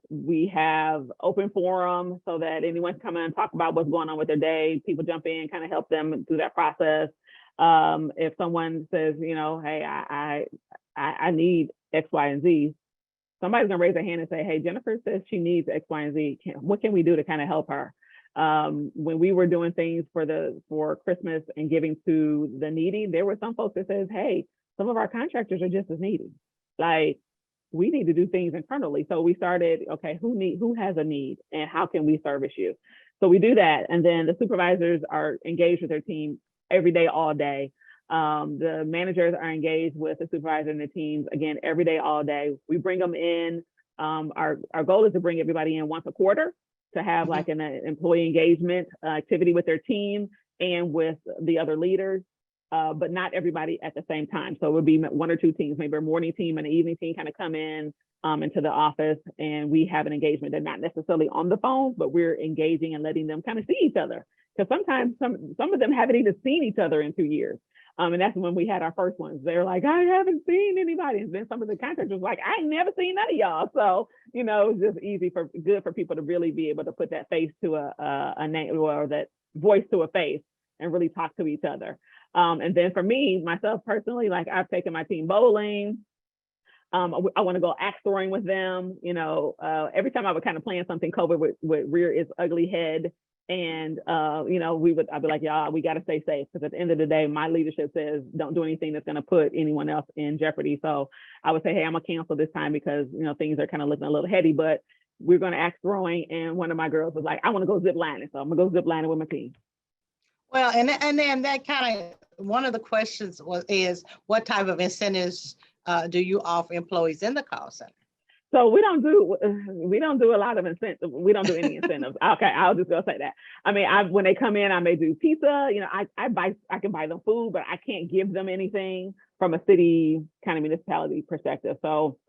S2: We have open forum so that anyone can come in and talk about what's going on with their day. People jump in, kind of help them through that process. If someone says, hey, I need X, Y, and Z, somebody's gonna raise their hand and say, hey, Jennifer says she needs X, Y, and Z. What can we do to kind of help her? When we were doing things for Christmas and giving to the needy, there were some folks that says, hey, some of our contractors are just as needy. Like, we need to do things internally. So we started, okay, who has a need and how can we service you? So we do that. And then the supervisors are engaged with their team every day, all day. The managers are engaged with the supervisor and the teams, again, every day, all day. We bring them in. Our goal is to bring everybody in once a quarter to have like an employee engagement activity with their team and with the other leaders, but not everybody at the same time. So it would be one or two teams, maybe a morning team and an evening team kind of come in into the office and we have an engagement. They're not necessarily on the phone, but we're engaging and letting them kind of see each other. Because sometimes some of them haven't even seen each other in 2 years. And that's when we had our first ones. They're like, I haven't seen anybody. And then some of the contractors were like, I ain't never seen none of y'all. So, it's just good for people to really be able to put that face to a name or that voice to a face and really talk to each other. And then for me, myself personally, like I've taken my team bowling. I want to go axe throwing with them. You know, every time I would kind of plan something, COVID would rear its ugly head. And, you know, I'd be like, y'all, we got to stay safe. Because at the end of the day, my leadership says, don't do anything that's going to put anyone else in jeopardy. So I would say, hey, I'm going to cancel this time because, you know, things are kind of looking a little heady, but we're going to axe throwing. And one of my girls was like, I want to go zip lining. So I'm going to go zip lining with my team.
S1: Well, and then that kind of, one of the questions is what type of incentives do you offer employees in the call center?
S2: So we don't do a lot of incentives. We don't do any incentives. Okay, I'll just go say that. I mean, when they come in, I may do pizza. You know, I can buy them food, but I can't give them anything from a city kind of municipality perspective. So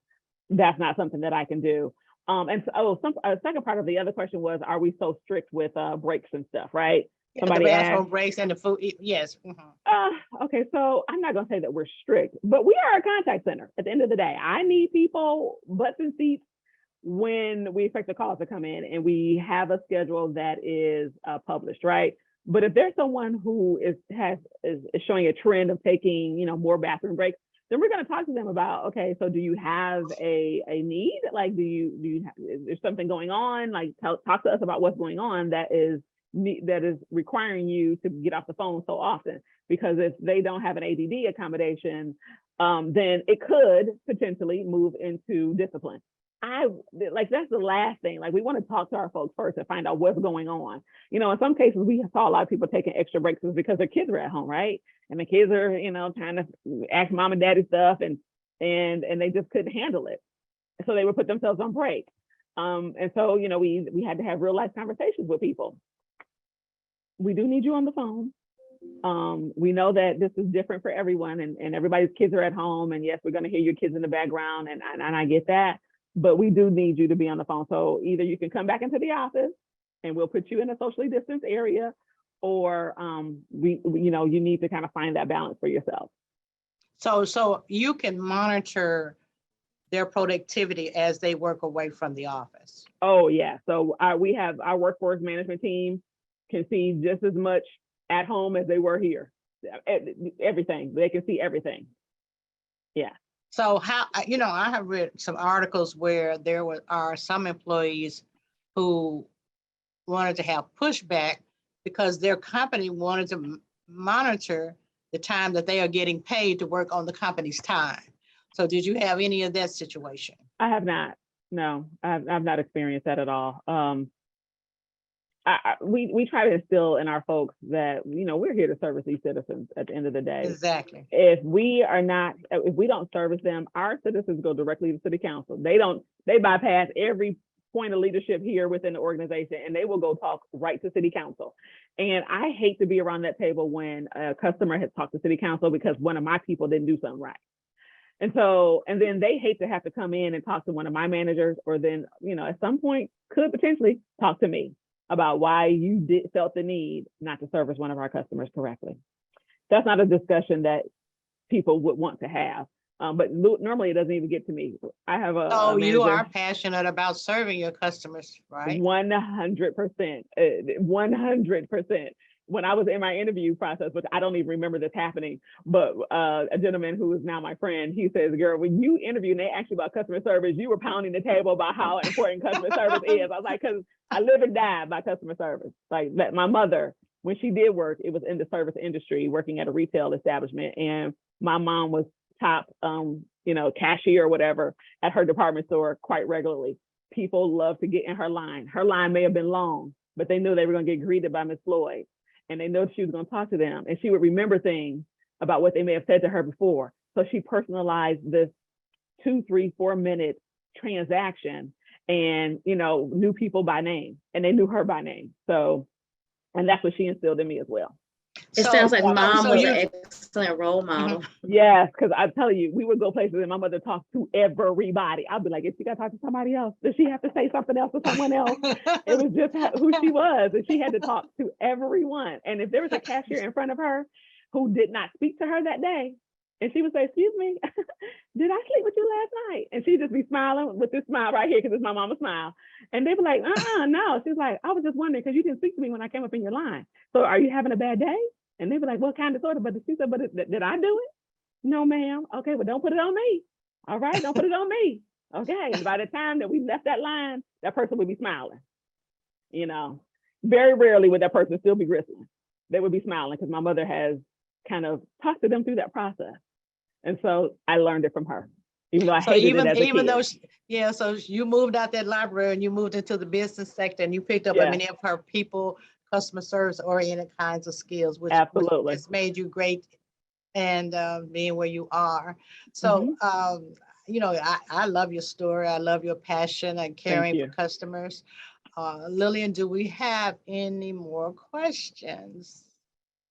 S2: that's not something that I can do. And so, a second part of the other question was, are we so strict with breaks and stuff, right?
S1: Yeah,
S2: Somebody
S1: the bathroom
S2: asked.
S1: breaks and the food. Yes. Mm-hmm.
S2: Okay, so I'm not gonna say that we're strict, but we are a contact center. At the end of the day, I need people, butts and seats when we expect the calls to come in, and we have a schedule that is published, right? But if there's someone who is showing a trend of taking, you know, more bathroom breaks, then we're going to talk to them about, okay, so do you have a need? Like, is there something going on? Like, talk to us about what's going on that is requiring you to get off the phone so often. Because if they don't have an ADD accommodation, then it could potentially move into discipline. That's the last thing. Like, we want to talk to our folks first and find out what's going on. You know, in some cases, we saw a lot of people taking extra breaks because their kids are at home, right? And the kids are, you know, trying to ask mom and daddy stuff, and they just couldn't handle it. So they would put themselves on break. And so, you know, we had to have real life conversations with people. We do need you on the phone. We know that this is different for everyone, and everybody's kids are at home. And yes, we're going to hear your kids in the background, and I get that. But we do need you to be on the phone. So either you can come back into the office and we'll put you in a socially distanced area, or you need to kind of find that balance for yourself.
S1: So you can monitor their productivity as they work away from the office.
S2: Oh yeah. So we have our workforce management team can see just as much at home as they were here. Everything. They can see everything. Yeah.
S1: So I have read some articles where there are some employees who wanted to have pushback because their company wanted to monitor the time that they are getting paid to work on the company's time. So did you have any of that situation?
S2: I have not. No, I've not experienced that at all. We try to instill in our folks that, you know, we're here to service these citizens at the end of the day.
S1: Exactly.
S2: If we don't service them, our citizens go directly to city council. They bypass every point of leadership here within the organization, and they will go talk right to city council. And I hate to be around that table when a customer has talked to city council because one of my people didn't do something right. And then they hate to have to come in and talk to one of my managers, or then, you know, at some point could potentially talk to me about why you felt the need not to service one of our customers correctly. That's not a discussion that people would want to have. But normally it doesn't even get to me. I have a manager.
S1: You are passionate about serving your customers, right?
S2: 100%. 100%. When I was in my interview process, which I don't even remember this happening, but a gentleman who is now my friend, he says, girl, when you interview and they asked you about customer service, you were pounding the table about how important customer service is. I was like, because I live and die by customer service. Like that, my mother, when she did work, it was in the service industry, working at a retail establishment. And my mom was top, cashier or whatever at her department store quite regularly. People love to get in her line. Her line may have been long, but they knew they were going to get greeted by Miss Floyd. And they know she was going to talk to them, and she would remember things about what they may have said to her before. So she personalized this 2, 3, 4 minute transaction, and knew people by name, and they knew her by name. So, and that's what she instilled in me as well.
S3: It sounds like mom was an excellent role model.
S2: Yes, because I tell you, we would go places and my mother talked to everybody. I'd be like, if she got to talk to somebody else, does she have to say something else to someone else? It was just who she was, and she had to talk to everyone. And if there was a cashier in front of her who did not speak to her that day, and she would say, excuse me, did I sleep with you last night? And she'd just be smiling with this smile right here, because it's my mama's smile. And they'd be like, no. She's like, I was just wondering, because you didn't speak to me when I came up in your line. So are you having a bad day? And they'd be like, well, kind of, sort of. But she said, but did I do it? No, ma'am. Okay, well, don't put it on me. All right, don't put it on me. Okay. And by the time that we left that line, that person would be smiling. You know, very rarely would that person still be bristling. They would be smiling because my mother has kind of talked to them through that process. And so I learned it from her, even though I hated it as a kid.
S1: Though so you moved out that library and you moved into the business sector and you picked up many of her customer service oriented kinds of skills, which
S2: absolutely
S1: has made you great and being where you are. So, I love your story. I love your passion and caring for customers. Lillian, do we have any more questions?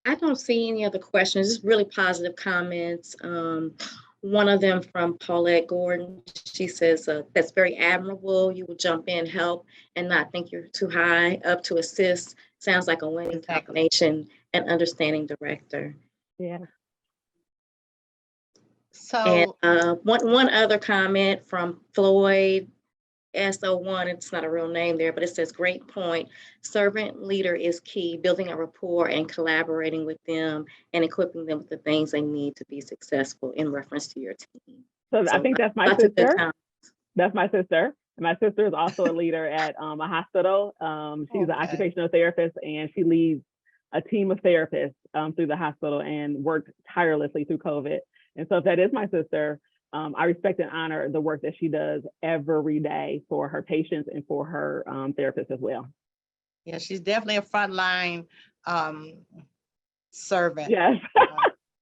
S3: I don't see any other questions. Just really positive comments. One of them from Paulette Gordon. She says, that's very admirable. You will jump in, help, and not think you're too high up to assist. Sounds like a winning combination and understanding director.
S2: Yeah.
S3: So and, one other comment from Floyd SO1, it's not a real name there, but it says, great point. Servant leader is key, building a rapport and collaborating with them and equipping them with the things they need to be successful in reference to your team.
S2: So I think that's my sister. That's my sister. My sister is also a leader at a hospital. She's an occupational therapist, and she leads a team of therapists through the hospital and worked tirelessly through COVID. And so if that is my sister, I respect and honor the work that she does every day for her patients and for her therapists as well.
S1: Yeah, she's definitely a frontline servant.
S2: Yes.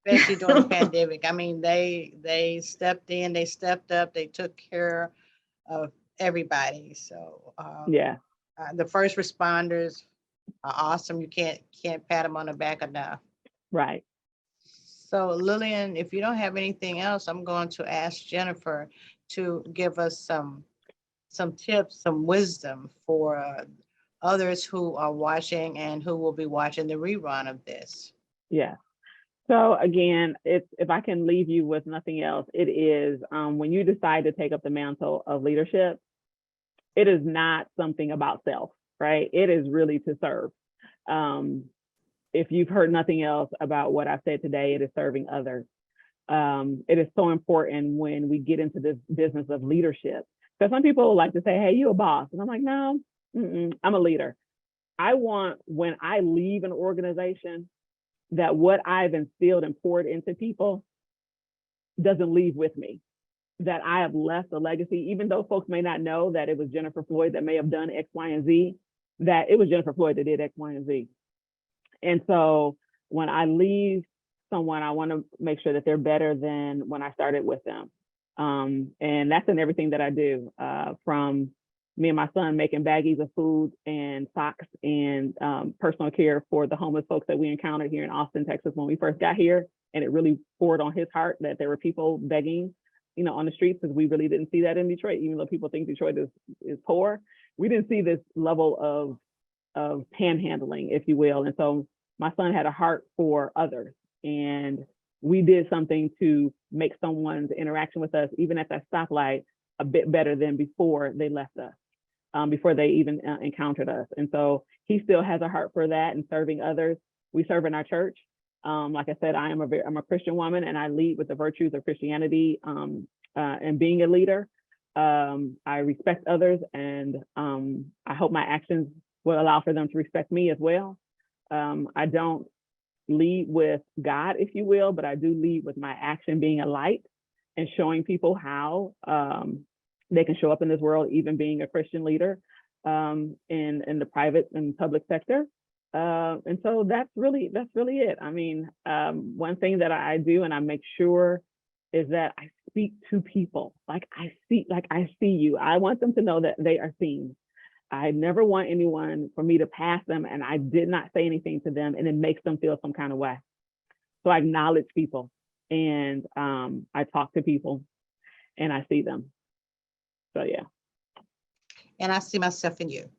S1: Especially during the pandemic. I mean, they stepped in, they stepped up, they took care of everybody. So the first responders are awesome. You can't pat them on the back enough.
S2: Right.
S1: So Lillian, if you don't have anything else, I'm going to ask Jennifer to give us some tips, some wisdom for others who are watching and who will be watching the rerun of this.
S2: Yeah. So again, if I can leave you with nothing else, it is when you decide to take up the mantle of leadership, it is not something about self, right? It is really to serve. If you've heard nothing else about what I've said today, it is serving others. It is so important when we get into this business of leadership. So some people like to say, hey, you a boss. And I'm like, no, I'm a leader. I want, when I leave an organization, that what I've instilled and poured into people doesn't leave with me, that I have left a legacy, even though folks may not know that it was Jennifer Floyd that may have done X, Y, and Z, that it was Jennifer Floyd that did X, Y, and Z. And so when I leave someone, I want to make sure that they're better than when I started with them. And that's in everything that I do, from me and my son making baggies of food and socks and personal care for the homeless folks that we encountered here in Austin, Texas, when we first got here. And it really poured on his heart that there were people begging, on the streets, because we really didn't see that in Detroit. Even though people think Detroit is poor, we didn't see this level of panhandling, if you will. And so my son had a heart for others, and we did something to make someone's interaction with us, even at that stoplight, a bit better than before they left us. Before they even encountered us. And so he still has a heart for that and serving others. We serve in our church. Like I said, I'm a Christian woman, and I lead with the virtues of Christianity and being a leader. I respect others, and I hope my actions will allow for them to respect me as well. I don't lead with God, if you will, but I do lead with my action being a light and showing people how they can show up in this world, even being a Christian leader in the private and public sector. And so that's really it. I mean, one thing that I do, and I make sure, is that I speak to people like I see you. I want them to know that they are seen. I never want anyone for me to pass them and I did not say anything to them and it makes them feel some kind of way. So I acknowledge people, and I talk to people and I see them. So yeah.
S1: And I see myself in you.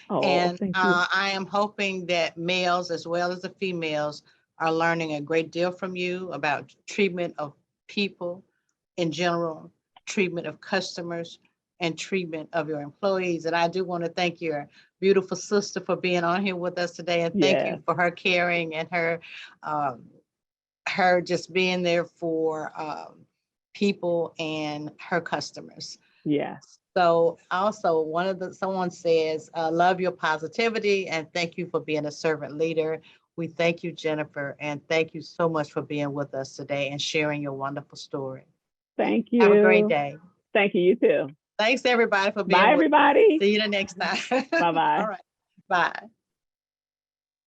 S2: Oh,
S1: and
S2: thank you.
S1: I am hoping that males as well as the females are learning a great deal from you about treatment of people in general, treatment of customers, and treatment of your employees. And I do want to thank your beautiful sister for being on here with us today. And thank you for her caring and her just being there for people and her customers.
S2: Yeah.
S1: So also someone says, love your positivity and thank you for being a servant leader. We thank you, Jennifer, and thank you so much for being with us today and sharing your wonderful story.
S2: Thank you.
S1: Have a great day.
S2: Thank you. You too.
S1: Thanks everybody for being
S2: Bye,
S1: with us.
S2: everybody.
S1: See you the next time.
S2: Bye-bye.
S1: All right. Bye.